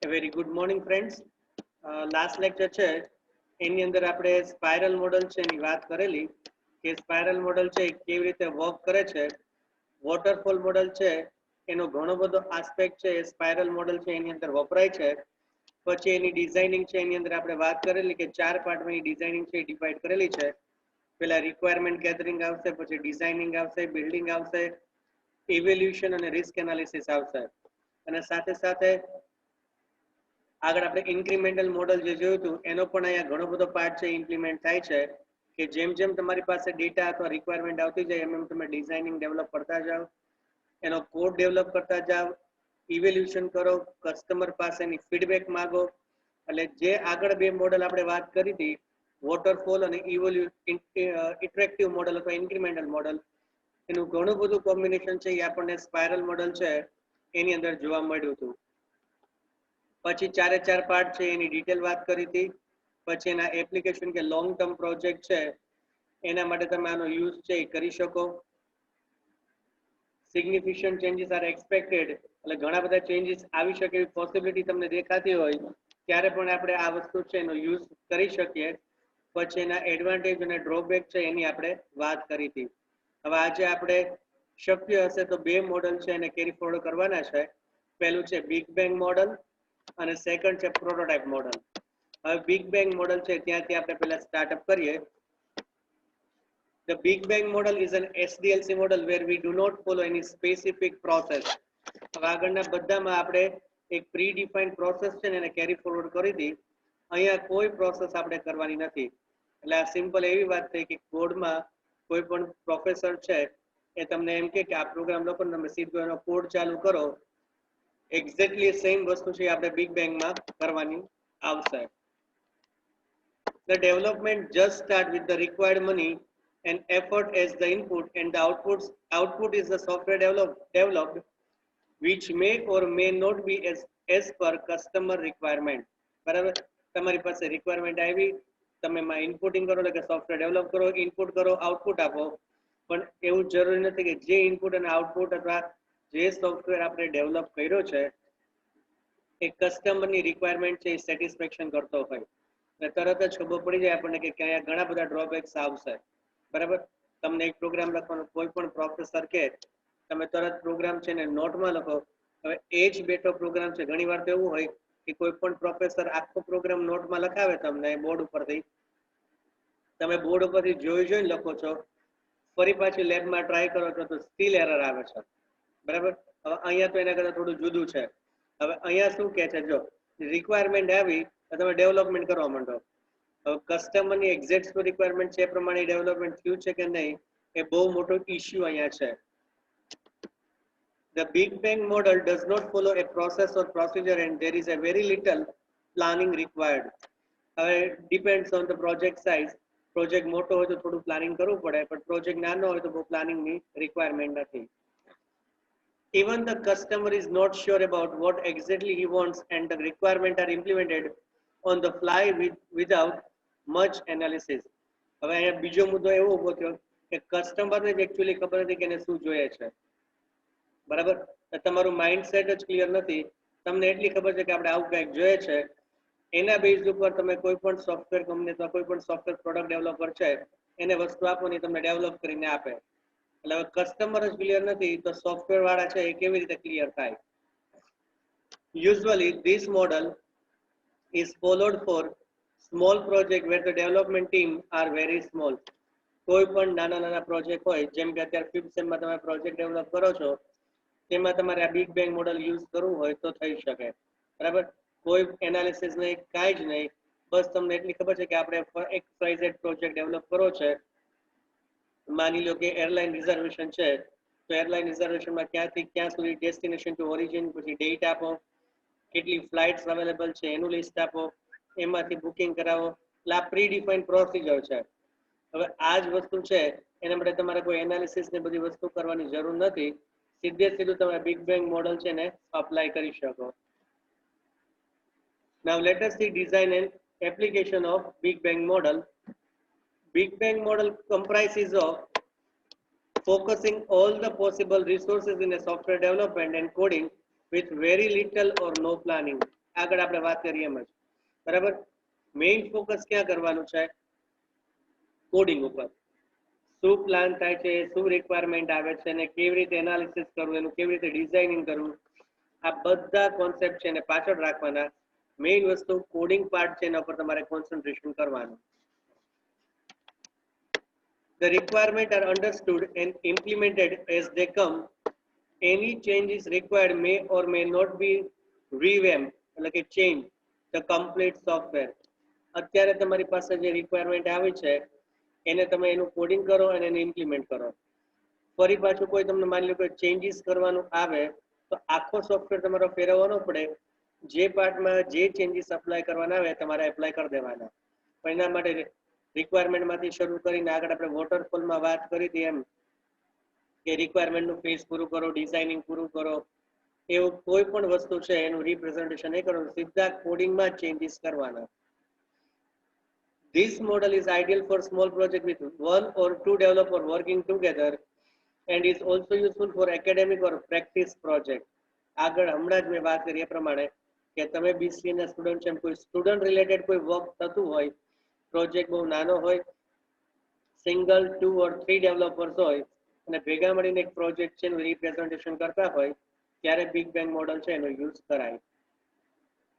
A very good morning, friends. Last lecture છે એની અંદર આપણે સ્પાઇરલ મોડલ છે એની વાત કરેલી કે સ્પાઇરલ મોડલ છે એ કેવી રીતે વર્ક કરે છે. વોટરફોલ મોડલ છે એનો ઘણો બધો આસ્પેક્ટ છે એ સ્પાઇરલ મોડલ છે એની અંદર વપરાય છે. પછી એની ડિઝાઇનિંગ છે એની અંદર આપણે વાત કરેલી કે 4 પાર્ટમાં એની ડિઝાઇનિંગ છે એ ડિવાઈડ કરેલી છે. પેલા રિક્વાયરમેન્ટ ગેધરિંગ આવશે, પછી ડિઝાઇનિંગ આવશે, બિલ્ડિંગ આવશે, ઇવેલ્યુશન અને રિસ્ક એનાલિસિસ આવશે. અને સાથે સાથે આગળ આપણે ઇન્ક્રીમેન્ટલ મોડલ જે જોયું હતું એનો પણ અહીંયા ઘણો બધો પાર્ટ છે ઇમ્પ્લિમેન્ટ થાય છે કે જેમ જેમ તમારી પાસે ડેટા અથવા રિક્વાયરમેન્ટ આવતી જાય એમ એમ તમે ડિઝાઇનિંગ ડેવલપ કરતા જાઓ, એનો કોડ ડેવલપ કરતા જાઓ, ઇવેલ્યુશન કરો, કસ્ટમર પાસેની ફીડબેક માંગો. એટલે જે આગળ બે મોડલ આપણે વાત કરી હતી, વોટરફોલ અને ઇટરેક્ટિવ મોડલ અથવા ઇન્ક્રીમેન્ટલ મોડલ, એનું ઘણું બધું કોમ્બિનેશન છે એ આપણને સ્પાઇરલ મોડલ છે એની અંદર જોવા મળ્યું હતું. પછી 4 પાર્ટ છે એની ડિટેલ વાત કરી હતી. પછી એના એપ્લિકેશન કે લોંગ ટર્મ પ્રોજેક્ટ છે એના માટે તમે આનો યુઝ છે એ કરી શકો. સિગ્નિફિકન્ટ ચેન્જીસ આર એક્સપેક્ટેડ, એટલે ઘણા બધા ચેન્જીસ આવી શકે એવી પોસિબિલિટી તમને દેખાતી હોય ત્યારે પણ આપણે આ વસ્તુ છે એનો યુઝ કરી શકીએ. પછી એના એડવાન્ટેજ અને ડ્રોબેક છે એની આપણે વાત કરી હતી. હવે આજે આપણે શક્ય હશે તો બે મોડલ છે એને કેરી ફોરવર્ડ કરવાના છે. પહેલું છે બિગ બેંગ મોડલ અને સેકન્ડ છે પ્રોટોટાઇપ મોડલ. હવે બિગ બેંગ મોડલ છે ત્યાંથી આપણે પહેલા સ્ટાર્ટઅપ કરીએ. The Big Bang model is an SDLC model where we do not follow any specific process. હવે આગળના બધામાં આપણે એક પ્રીડિફાઇન્ડ પ્રોસેસ છે ને એને કેરી ફોરવર્ડ કરી હતી. અહીંયા કોઈ પ્રોસેસ આપણે કરવાની નથી. એટલે આ સિમ્પલ એવી વાત થઈ કે કોડમાં કોઈ પણ પ્રોફેસર છે એ તમને એમ કે આ પ્રોગ્રામ લખો ને તમે સીધો એનો કોડ ચાલુ કરો, એક્ઝેક્ટલી સેમ વસ્તુ છે આપણે બિગ બેંગમાં કરવાની આવશે. The development just start with the required money and effort as the input, and the output is the software developed which may or may not be as per customer requirement. બરાબર, તમારી પાસે requirement આવી, તમે એમાં ઇનપુટિંગ કરો એટલે કે software develop કરો, ઇનપુટ કરો, આઉટપુટ આપો. પણ એવું જરૂરી નથી કે જે ઇનપુટ અને આઉટપુટ અથવા જે સોફ્ટવેર આપણે ડેવલપ કર્યો છે એ કસ્ટમરની રિક્વાયરમેન્ટ છે એ સેટિસ્ફેક્શન કરતો હોય. તરત જ ખબર પડી જાય આપણને કે ક્યાં ઘણા બધા ડ્રોબેક્સ આવશે. બરાબર, તમને એક પ્રોગ્રામ લખવાનો કોઈ પણ પ્રોફેસર કે તમે તરત પ્રોગ્રામ છે ને નોટમાં લખો. હવે એ જ બેઠો પ્રોગ્રામ છે, ઘણી વાર તો એવું હોય કે કોઈ પણ પ્રોફેસર આખો પ્રોગ્રામ નોટમાં લખાવે તમને બોર્ડ ઉપરથી, તમે બોર્ડ ઉપરથી જોઈને લખો છો, ફરી પાછી લેબમાં ટ્રાય કરો છો તો સ્ટીલ એરર આવે છે. બરાબર, હવે અહીંયા તો એના કરતાં થોડું જુદું છે. હવે અહીંયા શું કહે છે, જો રિક્વાયરમેન્ટ આવી તમે ડેવલપમેન્ટ કરવા માંડો. હવે કસ્ટમરની એક્ઝેક્ટ રિક્વાયરમેન્ટ છે એ પ્રમાણે ડેવલપમેન્ટ થયું છે કે નહીં એ બહુ મોટો ઇશ્યુ અહીંયા છે. The Big Bang model does not follow a process or procedure and there is a very little planning required. હવે depends on the project size. Project મોટો હોય તો થોડું પ્લાનિંગ કરવું પડે, પણ પ્રોજેક્ટ નાનો હોય તો બહુ પ્લાનિંગની રિક્વાયરમેન્ટ નથી. Even the customer is not sure about what exactly he wants and the requirement are implemented on the fly without much analysis. હવે અહીંયા બીજો મુદ્દો એવો ઉભો થયો કે કસ્ટમરને જ એકચ્યુઅલી ખબર નથી કે એને શું જોઈએ છે. બરાબર, તમારું માઇન્ડસેટ જ ક્લિયર નથી. તમને એટલી ખબર છે કે આપણે આવું કંઈક જોઈએ છે, એના બેઝ ઉપર તમે કોઈ પણ સોફ્ટવેર કંપની અથવા કોઈ પણ સોફ્ટવેર પ્રોડક્ટ ડેવલપર છે એને વસ્તુ આપો ને તમને ડેવલપ કરીને આપે. એટલે હવે કસ્ટમર જ ક્લિયર નથી તો સોફ્ટવેર વાળા છે એ કેવી રીતે ક્લિયર થાય? Usually this model is followed for small project where the development team are very small. કોઈ પણ નાના નાના પ્રોજેક્ટ હોય, જેમ કે અત્યારે 5th સેમમાં તમે પ્રોજેક્ટ ડેવલપ કરો છો તેમાં તમારે આ બિગ બેંગ મોડલ યુઝ કરવું હોય તો થઈ શકે. બરાબર, કોઈ એનાલિસિસ નહીં, કાંઈ જ નહીં, બસ તમને એટલી ખબર છે કે આપણે એક XYZ પ્રોજેક્ટ ડેવલપ કરવો છે. માની લો કે એરલાઇન રિઝર્વેશન છે તો એરલાઇન રિઝર્વેશનમાં ક્યાંથી ક્યાં સુધી ડેસ્ટિનેશન ટુ ઓરિજિન, પછી ડેટ આપો, કેટલી ફ્લાઇટ્સ અવેલેબલ છે એનું લિસ્ટ આપો, એમાંથી બુકિંગ કરાવો. એટલે આ પ્રીડિફાઇન્ડ પ્રોસિજર છે. હવે આ જ વસ્તુ છે એના માટે તમારે કોઈ એનાલિસિસ ને બધી વસ્તુ કરવાની જરૂર નથી. સીધે સીધું તમે બિગ બેંગ મોડલ છે ને અપ્લાય કરી શકો. Now let us see design and application of Big Bang model. Big Bang model comprises of focusing all the possible resources in a software development and coding with very little or no planning. આગળ આપણે વાત કરીએ એમ જ બરાબર. Main focus ક્યાં કરવાનું છે? Coding ઉપર. શું પ્લાન થાય છે, શું રિક્વાયરમેન્ટ આવે છે અને કેવી રીતે એનાલિસિસ કરવું, એનું કેવી રીતે ડિઝાઇનિંગ કરવું, આ બધા કોન્સેપ્ટ છે એને પાછળ રાખવાના. મેઇન વસ્તુ કોડિંગ પાર્ટ છે એના પર તમારે કોન્સન્ટ્રેશન કરવાનું. The requirements are understood and implemented as they come. Any change is required may or may not be revamped, એટલે કે change the complete software. અત્યારે તમારી પાસે જે રિક્વાયરમેન્ટ આવી છે એને તમે એનું કોડિંગ કરો અને એને ઇમ્પ્લિમેન્ટ કરો. ફરી પાછું કોઈ તમને માની લો કે ચેન્જીસ કરવાનું આવે તો આખો સોફ્ટવેર તમારો ફેરવવો ન પડે. જે પાર્ટમાં જે ચેન્જીસ અપ્લાય કરવાના આવે તમારે એપ્લાય કરી દેવાના. પણ એના માટે રિક્વાયરમેન્ટમાંથી શરૂ કરીને આગળ આપણે વોટરફોલમાં વાત કરી હતી એમ કે રિક્વાયરમેન્ટનું ફેઝ પૂરું કરો, ડિઝાઇનિંગ પૂરું કરો, એવું કોઈ પણ વસ્તુ છે એનું રિપ્રેઝન્ટેશન નહીં કરવાનું, સીધા કોડિંગમાં ચેન્જીસ કરવાના. This model is ideal for small project with 1 or 2 developers working together and is also useful for academic or practice project. આગળ હમણાં જ મેં વાત કરી એ પ્રમાણે કે તમે BCA ના સ્ટુડન્ટ છે, કોઈ સ્ટુડન્ટ રિલેટેડ કોઈ વર્ક થતું હોય, પ્રોજેક્ટ બહુ નાનો હોય, સિંગલ 2 or 3 ડેવલપર્સ હોય અને ભેગા મળીને એક પ્રોજેક્ટ છે એનું રિપ્રેઝન્ટેશન કરતા હોય ત્યારે બિગ બેંગ મોડલ છે એનો યુઝ કરાય.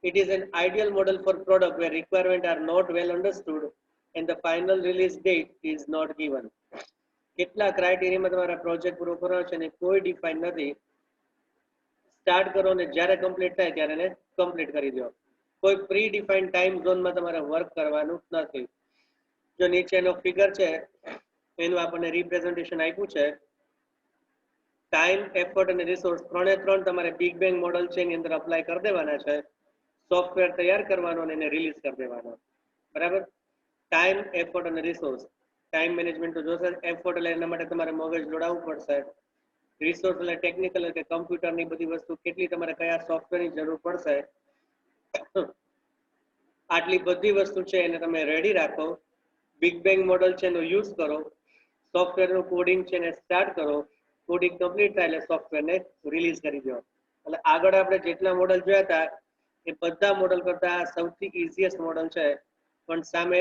It is an ideal model for product where requirements are not well understood and the final release date is not given. કેટલા ક્રાઇટેરિયામાં તમારા પ્રોજેક્ટ પૂરો કરવાનો છે અને કોઈ ડિફાઇન નથી. સ્ટાર્ટ કરો ને જ્યારે કમ્પ્લીટ થાય ત્યારે એને કમ્પ્લીટ કરી દો. કોઈ પ્રી ડિફાઇન્ડ ટાઈમ ઝોનમાં તમારે વર્ક કરવાનું નથી. જો નીચેનો ફિગર છે એનું આપણને રિપ્રેઝન્ટેશન આપ્યું છે. ટાઈમ, એફર્ટ અને રિસોર્સ ત્રણે ત્રણ તમારે બિગ બેંગ મોડલ છે એની અંદર અપ્લાય કરી દેવાના છે. સોફ્ટવેર તૈયાર કરવાનો અને એને રિલીઝ કરી દેવાનો. બરાબર. ટાઈમ, એફર્ટ અને રિસોર્સ. ટાઈમ મેનેજમેન્ટ તો જોશે, એફર્ટ એટલે એના માટે તમારે મગજ દોડાવવું પડશે, રિસોર્સ એટલે ટેકનિકલ એટલે કમ્પ્યુટરની બધી વસ્તુ કેટલી તમારે કયા સોફ્ટવેરની જરૂર પડશે, આટલી બધી વસ્તુ છે એને તમે રેડી રાખો. બિગ બેંગ મોડલ છે એનો યુઝ કરો, સોફ્ટવેરનું કોડિંગ છે એને સ્ટાર્ટ કરો, કોડિંગ કમ્પ્લીટ થાય એટલે સોફ્ટવેરને રિલીઝ કરી દો. એટલે આગળ આપણે જેટલા મોડલ જોયા હતા એ બધા મોડલ કરતા સૌથી ઇઝીએસ્ટ મોડલ છે, પણ સામે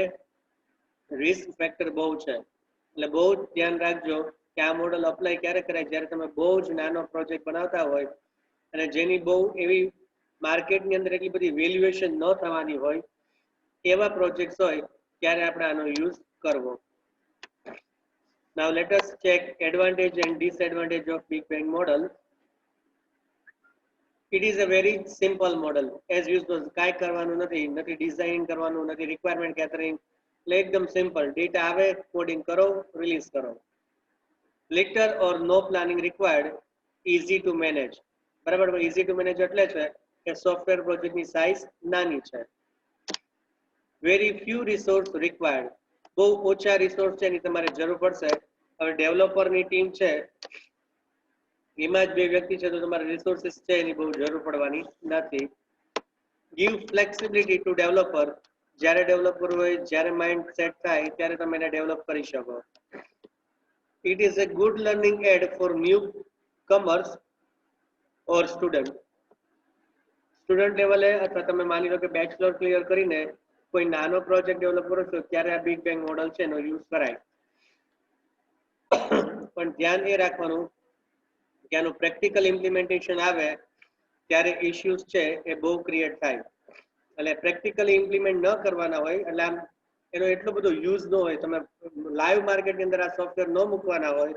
રિસ્ક ફેક્ટર બહુ છે. એટલે બહુ જ ધ્યાન રાખજો કે આ મોડલ અપ્લાય ક્યારે કરાય, જ્યારે તમે બહુ જ નાનો પ્રોજેક્ટ બનાવતા હોય અને જેની બહુ એવી માર્કેટની અંદર એટલી બધી વેલ્યુએશન ન થવાની હોય એવા પ્રોજેક્ટ્સ હોય ત્યારે આપણે આનો યુઝ કરવો. Now let us check advantage and disadvantage of Big Bang model. It is a very simple model. As usual, કાંઈ કરવાનું નથી, નથી ડિઝાઇન કરવાનું, નથી રિક્વાયરમેન્ટ ગેધરિંગ, એટલે એકદમ સિમ્પલ. ડેટા આવે, કોડિંગ કરો, રિલીઝ કરો. Little or no planning required, easy to manage. બરાબર. easy to manage એટલે છે કે સોફ્ટવેર પ્રોજેક્ટની સાઇઝ નાની છે. Very few resource required. બહુ ઓછા રિસોર્સ છે એની તમારે જરૂર પડશે. હવે ડેવલપરની ટીમ છે એમાં જ 2 વ્યક્તિ છે તો તમારે રિસોર્સિસ છે એની બહુ જરૂર પડવાની નથી. Give flexibility to developer. જ્યારે ડેવલપ કરવું હોય, જ્યારે માઇન્ડ સેટ થાય ત્યારે તમે એને ડેવલપ કરી શકો. It is a good learning aid for newcomers or student. Student લેવલે અથવા તમે માની લો કે બેચલર ક્લિયર કરીને કોઈ નાનો પ્રોજેક્ટ ડેવલપ કરો છો ત્યારે આ બિગ બેંગ મોડલ છે એનો યુઝ કરાય. પણ ધ્યાન એ રાખવાનું કે આનું પ્રેક્ટિકલ ઇમ્પ્લિમેન્ટેશન આવે ત્યારે ઇશ્યુઝ છે એ બહુ ક્રિએટ થાય. એટલે પ્રેક્ટિકલી ઇમ્પ્લિમેન્ટ ન કરવાના હોય એટલે આમ એનો એટલો બધો યુઝ ન હોય, તમે લાઈવ માર્કેટની અંદર આ સોફ્ટવેર ન મૂકવાના હોય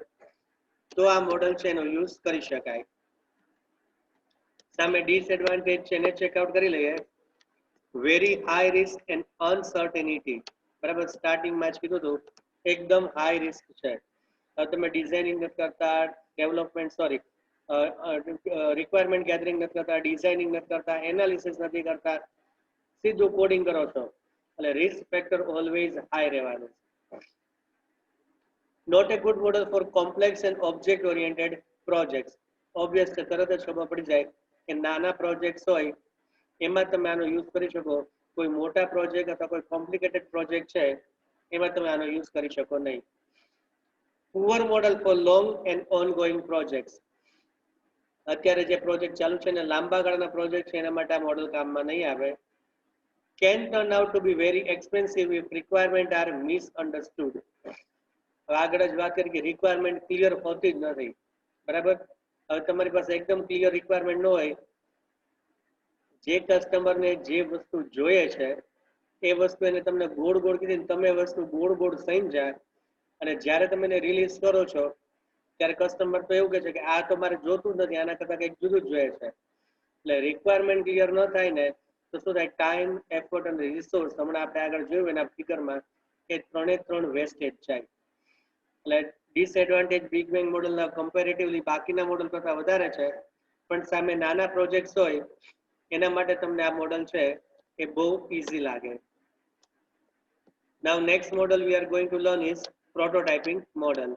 તો આ મોડલ છે એનો યુઝ કરી શકાય. સામે ડિસએડવાન્ટેજ છે એને ચેકઆઉટ કરી લઈએ. Very high risk and uncertainty. બરાબર. સ્ટાર્ટિંગમાં જ કીધું હતું એકદમ હાઈ રિસ્ક છે. તમે ડિઝાઇનિંગ નથી કરતા, ડેવલપમેન્ટ રિક્વાયરમેન્ટ ગેધરિંગ નથી કરતા, ડિઝાઇનિંગ નથી કરતા, એનાલિસિસ નથી કરતા, સીધું કોડિંગ કરો છો એટલે રિસ્ક ફેક્ટર ઓલવેઝ હાઈ રહેવાનું. Not a good model for complex and object oriented projects. Obvious છે, તરત જ ખબર પડી જાય કે નાના પ્રોજેક્ટ્સ હોય એમાં તમે આનો યુઝ કરી શકો. કોઈ મોટા પ્રોજેક્ટ અથવા કોઈ કોમ્પ્લિકેટેડ પ્રોજેક્ટ છે એમાં તમે આનો યુઝ કરી શકો નહીં. Poor model for long and ongoing projects. અત્યારે જે પ્રોજેક્ટ ચાલુ છે ને લાંબા ગાળાના પ્રોજેક્ટ છે એના માટે આ મોડલ કામમાં નહીં આવે. Can turn out to be very expensive if requirement are misunderstood. આગળ જ વાત કરી કે રિક્વાયરમેન્ટ ક્લિયર હોતી જ નથી, બરાબર. હવે તમારી પાસે એકદમ ક્લિયર રિક્વાયરમેન્ટ ન હોય, જે કસ્ટમરને જે વસ્તુ જોઈએ છે એ વસ્તુ એને તમને ગોળ ગોળ કીધી, તમે વસ્તુ ગોળ ગોળ સમજ્યા અને જ્યારે તમે એને રિલીઝ કરો છો ત્યારે કસ્ટમર તો એવું કહે છે કે આ તો મારે જોતું જ નથી, આના કરતાં કંઈક જુદું જ જોઈએ છે. એટલે રિક્વાયરમેન્ટ ક્લિયર ન થાય ને તો શું થાય, ટાઈમ, એફર્ટ અને રિસોર્સ, હમણાં આપણે આગળ જોયું એના ફિગરમાં, એ ત્રણ વેસ્ટેજ જાય. એટલે ડિસએડવાન્ટેજ બિગ બેંગ મોડલના કમ્પેરેટિવલી બાકીના મોડલ કરતાં વધારે છે, પણ સામે નાના પ્રોજેક્ટ્સ હોય એના માટે તમને આ મોડલ છે એ બહુ ઈઝી લાગે. Now next model we are going to learn is prototyping model.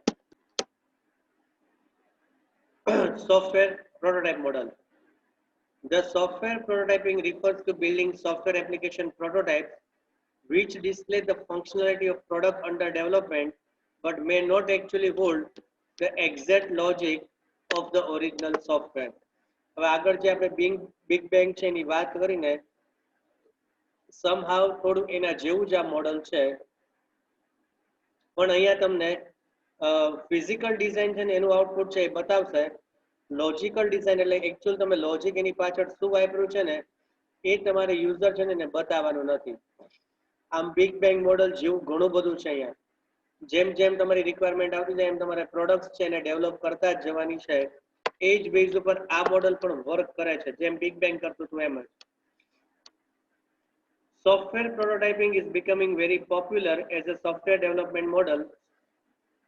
Software prototype model. The software prototyping refers to building software application prototypes which display the functionality of product under development but may not actually hold the exact logic of the original software. હવે આગળ જે આપણે big bang છે એની વાત કરીને somehow થોડું એના જેવું જ આ મોડલ છે, પણ અહીંયા તમને ફિઝિકલ ડિઝાઇન છે ને એનું આઉટપુટ છે એ બતાવશે. લોજિકલ ડિઝાઇન એટલે એકચ્યુઅલ તમે લોજિક એની પાછળ શું વાપર્યું છે ને એ તમારે યુઝર છે ને એને બતાવવાનું નથી. આમ બિગ બેંગ મોડલ જેવું ઘણું બધું છે અહીંયા. જેમ જેમ તમારી રિક્વાયરમેન્ટ આવતી જાય એમ તમારે પ્રોડક્ટ્સ છે એને ડેવલપ કરતા જ જવાની છે. એ જ બેઝ ઉપર આ મોડલ પણ વર્ક કરે છે, જેમ બિગ બેંગ કરતું હતું એમ જ. Software prototyping is becoming very popular as a software development model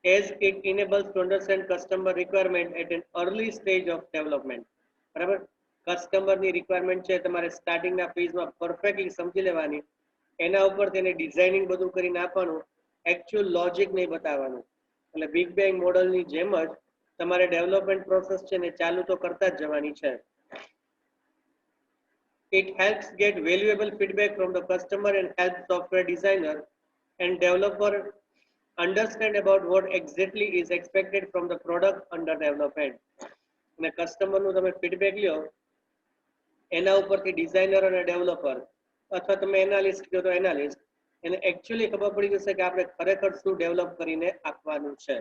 as it enables to understand customer requirement at an early stage of development. બરાબર, કસ્ટમરની રિક્વાયરમેન્ટ છે તમારે સ્ટાર્ટિંગના ફેઝમાં પરફેક્ટલી સમજી લેવાની, એના ઉપર તેને ડિઝાઇનિંગ બધું કરીને આપવાનું, એકચ્યુઅલ લોજિક નહીં બતાવવાનું. એટલે બિગ બેંગ મોડલની જેમ જ તમારે ડેવલપમેન્ટ પ્રોસેસ છે ને ચાલુ તો કરતા જ જવાની છે. It helps get valuable feedback from the customer and helps software designer and developer understand about what exactly is expected from the product under development. અને કસ્ટમરનું તમે ફીડબેક લ્યો એના ઉપરથી ડિઝાઇનર અને ડેવલપર અથવા તમે એનાલિસ્ટ કહો તો એનાલિસ્ટ, એને એકચ્યુઅલી ખબર પડી જશે કે આપણે ખરેખર શું ડેવલપ કરીને આપવાનું છે.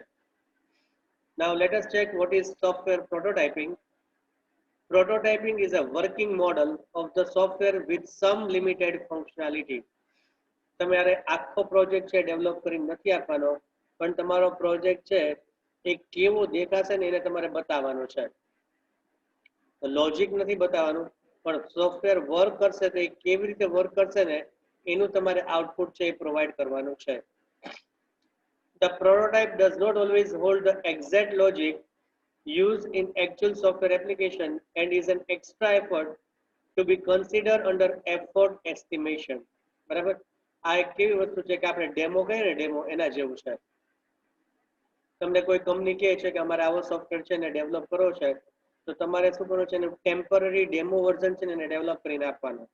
Now let us check what is software prototyping. Prototyping is a working model of the software with some limited functionality. તમારે આખો પ્રોજેક્ટ છે ડેવલપ કરીને નથી આપવાનો, પણ તમારો પ્રોજેક્ટ છે એ કેવો દેખાશે ને એને તમારે બતાવવાનું છે. લોજિક નથી બતાવવાનું, પણ સોફ્ટવેર વર્ક કરશે તો એ કેવી રીતે વર્ક કરશે ને એનું તમારે આઉટપુટ છે એ પ્રોવાઈડ કરવાનું છે. The prototype does not always hold the exact logic used in actual software application and is an extra effort to be considered under effort estimation. બરાબર, આ એક કેવી વસ્તુ છે કે આપણે ડેમો કહીએ ને, ડેમો એના જેવું છે. તમને કોઈ કંપની કહે છે કે અમારે આવો સોફ્ટવેર છે ને ડેવલપ કરવો છે, તો તમારે શું કરવું છે, એનું ટેમ્પરરી ડેમો વર્ઝન છે ને એને ડેવલપ કરીને આપવાનું.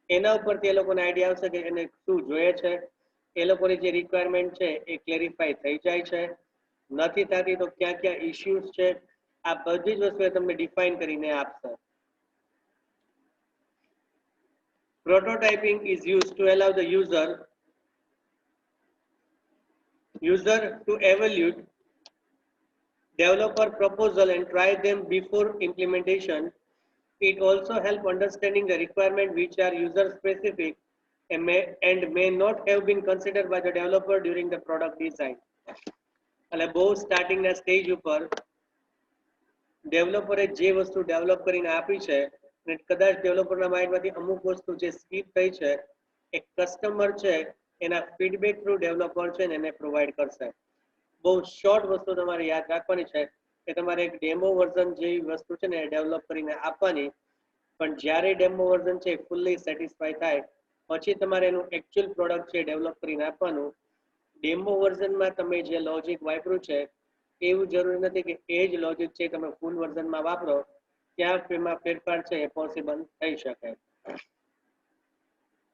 એના ઉપરથી એ લોકોને આઈડિયા આવશે કે એને શું જોઈએ છે, એ લોકોની જે રિક્વાયરમેન્ટ છે એ ક્લેરિફાઈ થઈ જાય છે, નથી થતી તો ક્યાં ક્યાં ઇશ્યુઝ છે, આ બધી જ વસ્તુ તમને ડિફાઇન કરીને આપશે. Prototyping is used to allow the user to evaluate developer proposal and try them before implementation. It also helps understanding the requirement which are user specific and may not have been considered by the developer during the product design. એટલે બહુ સ્ટાર્ટિંગના stage ઉપર ડેવલપરે જે વસ્તુ develop કરીને આપી છે અને કદાચ ડેવલપરના માઇન્ડમાંથી અમુક વસ્તુ જે સ્કીપ થઈ છે એ કસ્ટમર છે એના ફીડબેક થ્રુ ડેવલપર છે ને એને પ્રોવાઈડ કરશે. બહુ શોર્ટ વસ્તુ તમારે યાદ રાખવાની છે કે તમારે એક ડેમો વર્ઝન જેવી વસ્તુ છે ને ડેવલપ કરીને આપવાની, પણ જ્યારે ડેમો વર્ઝન છે ફૂલ્લી સેટિસ્ફાઈ થાય પછી તમારે એનું એકચ્યુઅલ પ્રોડક્ટ છે ડેવલપ કરીને આપવાનું. ડેમો વર્ઝનમાં તમે જે લોજિક વાપર્યું છે એવું જરૂરી નથી કે એ જ લોજિક છે તમે ફૂલ વર્ઝનમાં વાપરો, ત્યાં એમાં ફેરફાર છે એ પોસિબલ થઈ શકે.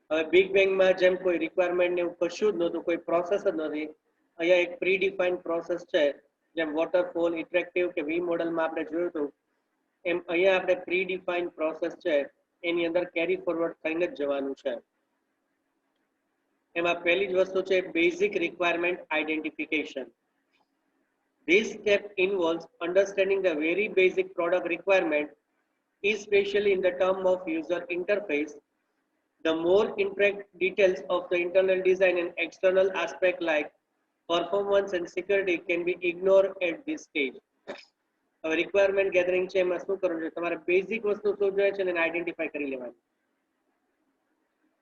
હવે બિગ બેંગમાં જેમ કોઈ રિક્વાયરમેન્ટ ને એવું કશું જ નહોતું, કોઈ પ્રોસેસ જ નથી. અહીંયા એક પ્રી ડિફાઇન્ડ પ્રોસેસ છે, જેમ વોટરફોલ, ઇટરેક્ટિવ કે વી મોડલમાં આપણે જોયું હતું એમ અહીંયા આપણે પ્રી ડિફાઇન્ડ પ્રોસેસ છે એની અંદર કેરી ફોરવર્ડ થઈને જ જવાનું છે. એમાં પહેલી જ વસ્તુ છે basic requirement identification. This step involves understanding the very basic product requirement, especially in the term of user interface. The more intricate details of the internal design and external aspect like performance and security can be ignored at this stage. હવે requirement gathering છે એમાં શું કરવું જોઈએ, તમારે basic વસ્તુ શું જોઈએ છે એને આઈડેન્ટિફાઈ કરી લેવાની,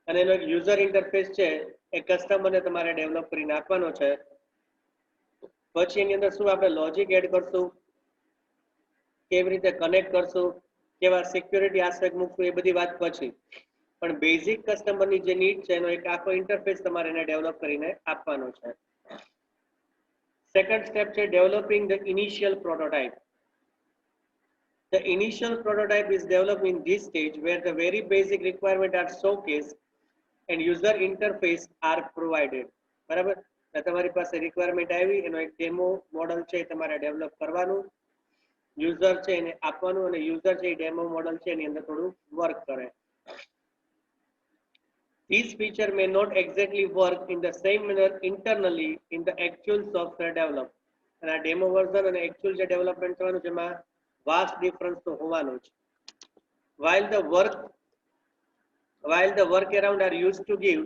અને એનો એક યુઝર ઇન્ટરફેસ છે એ કસ્ટમરને તમારે ડેવલપ કરીને આપવાનો છે. પછી એની અંદર શું આપણે લોજિક એડ કરશું, કેવી રીતે કનેક્ટ કરશું, કેવા સિક્યુરિટી આસ્પેક્ટ મૂકશું, એ બધી વાત પછી. પણ બેઝિક કસ્ટમરની જે નીડ છે એનો એક આખો ઇન્ટરફેસ તમારે એને ડેવલપ કરીને આપવાનો છે. સેકન્ડ સ્ટેપ છે developing the initial prototype. The initial prototype is developed in this stage where the very basic requirements are showcased and user interface are provided. બરાબર, તમારી પાસે રિક્વાયરમેન્ટ આવી, એનો એક ડેમો મોડલ છે તમારે ડેવલપ કરવાનું, યુઝર છે એને આપવાનું, અને યુઝર છે એ ડેમો મોડલ છે એની અંદર થોડું વર્ક કરે. This feature may not exactly work in the same manner internally in the actual software developed. અને આ ડેમો વર્ઝન અને એક્ચ્યુઅલ જે ડેવલપમેન્ટ કરવાનું છે એમાં vast difference તો હોવાનો જ. While the workaround are used to give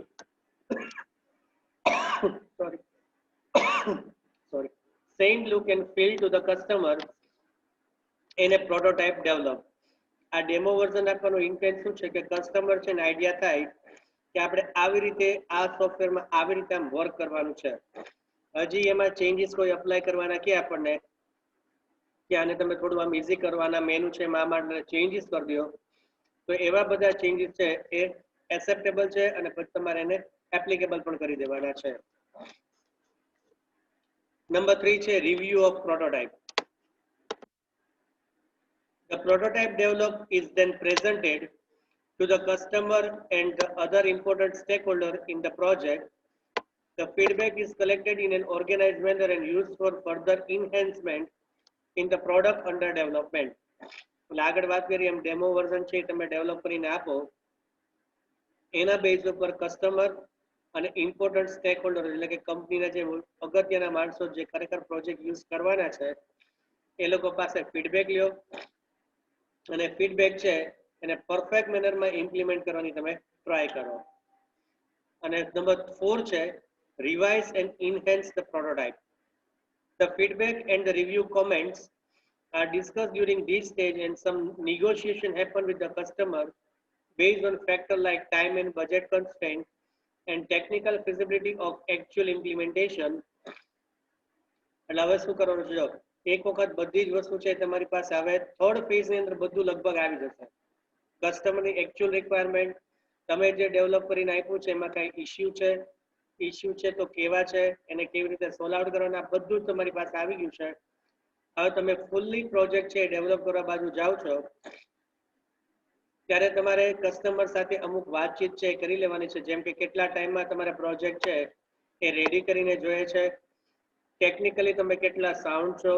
same look and feel to the customer in a prototype developed. આ ડેમો વર્ઝન આપવાનો ઇન્ટેન્સ શું છે કે કસ્ટમર છે ને આઈડિયા થાય કે આપણે આવી રીતે આ સોફ્ટવેરમાં આવી રીતે આમ વર્ક કરવાનું છે. હજી એમાં ચેન્જીસ કોઈ અપ્લાય કરવાના કે આપણને કે આને તમે થોડું આમ ઇઝી કરવાના, મેનુ છે એમાં માટે ચેન્જીસ કરી દો, તો એવા બધા ચેન્જીસ છે એ એક્સેપ્ટેબલ છે અને પછી તમારે એને એપ્લિકેબલ પણ કરી દેવાના છે. નંબર 3 છે review of prototype. The prototype developed is then presented to the customer and the other important stakeholder in the project. The feedback is collected in an organized manner and used for further enhancement in the product under development. એટલે આગળ વાત કરીએ એમ demo version છે તમે develop કરીને આપો, એના base ઉપર કસ્ટમર અને ઇમ્પોર્ટન્ટ સ્ટેક હોલ્ડર એટલે કે કંપનીના જે અગત્યના માણસો જે ખરેખર પ્રોજેક્ટ યુઝ કરવાના છે એ લોકો પાસે ફીડબેક લ્યો, અને ફીડબેક છે એને પરફેક્ટ મેનરમાં ઇમ્પ્લિમેન્ટ કરવાની તમે ટ્રાય કરો. અને નંબર 4 છે revise and enhance the prototype. The feedback and the review comments are discussed during this stage and some negotiation happen with the customer based on factors like time and budget constraint and technical feasibility of actual implementation. એટલે હવે શું કરવાનું છે, જો એક વખત બધી જ વસ્તુ છે તમારી પાસે હવે થર્ડ ફેઝ ની અંદર બધું લગભગ આવી જશે. કસ્ટમરની એક્ચ્યુઅલ રિક્વાયરમેન્ટ, તમે જે ડેવલપ કરીને આપ્યું છે એમાં કઈ ઇશ્યુ છે તો કેવા છે, એને કેવી રીતે સોલ્વ આઉટ કરવાના, બધું જ તમારી પાસે આવી ગયું છે. હવે તમે ફૂલ્લી પ્રોજેક્ટ છે ડેવલપ કરવા બાજુ જાઓ છો ત્યારે તમારે કસ્ટમર સાથે અમુક વાતચીત છે કરી લેવાની છે, જેમ કે કેટલા ટાઈમમાં તમારે પ્રોજેક્ટ છે એ રેડી કરીને જોઈએ છે, ટેકનિકલી તમે કેટલા સાઉન્ડ છો,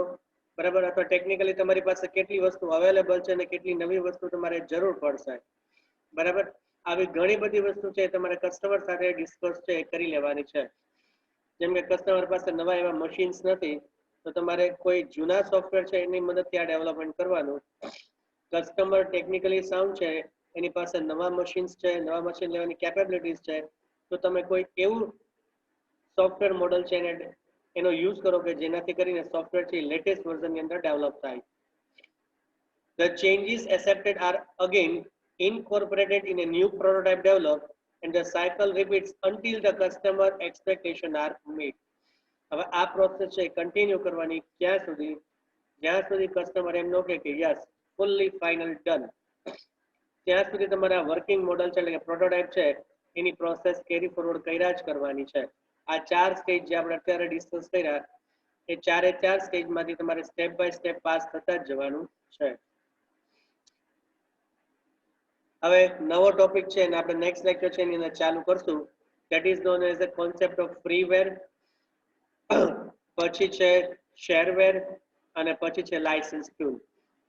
બરાબર, અથવા ટેકનિકલી તમારી પાસે કેટલી વસ્તુ અવેલેબલ છે અને કેટલી નવી વસ્તુ તમારે જરૂર પડશે, બરાબર. આવી ઘણી બધી વસ્તુ છે તમારે કસ્ટમર સાથે ડિસ્કસ છે કરી લેવાની છે. જેમ કે કસ્ટમર પાસે નવા એવા મશીન્સ નથી તો તમારે કોઈ જૂના સોફ્ટવેર છે એની મદદથી આ ડેવલપમેન્ટ કરવાનું. કસ્ટમર ટેકનિકલી સાઉન્ડ છે, એની પાસે નવા મશીન્સ છે, નવા મશીન લેવાની કેપેબિલિટીઝ છે, તો તમે કોઈ એવું સોફ્ટવેર મોડલ છે એનો યુઝ કરો કે જેનાથી કરીને સોફ્ટવેર છે લેટેસ્ટ વર્ઝનની અંદર ડેવલપ થાય. The changes accepted are again incorporated in a new prototype developed and the cycle repeats until the customer expectation are met. હવે આ પ્રોસેસ છે કન્ટિન્યુ કરવાની ક્યાં સુધી, જ્યાં સુધી કસ્ટમર એમ ન કહે કે યસ ફુલ્લી ફાઇનલ ડન, ત્યાં સુધી તમારા વર્કિંગ મોડલ છે એટલે કે પ્રોટોટાઇપ છે એની પ્રોસેસ કેરી ફોરવર્ડ કર્યા જ કરવાની છે. આ 4 સ્ટેજ જે આપણે અત્યારે ડિસ્કસ કર્યા એ 4 સ્ટેજમાંથી તમારે સ્ટેપ બાય સ્ટેપ પાસ થતા જ જવાનું છે. હવે નવો ટોપિક છે અને આપણે નેક્સ્ટ લેક્ચર છે એની અંદર ચાલુ કરશું, that is known as the concept of freeware, પછી છે શેરવેર અને પછી છે લાયસન્સ ટૂલ.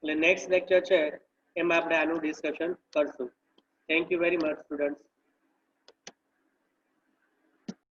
એટલે નેક્સ્ટ લેક્ચર છે એમાં આપણે આનું ડિસ્કશન કરશું. Thank you very much students.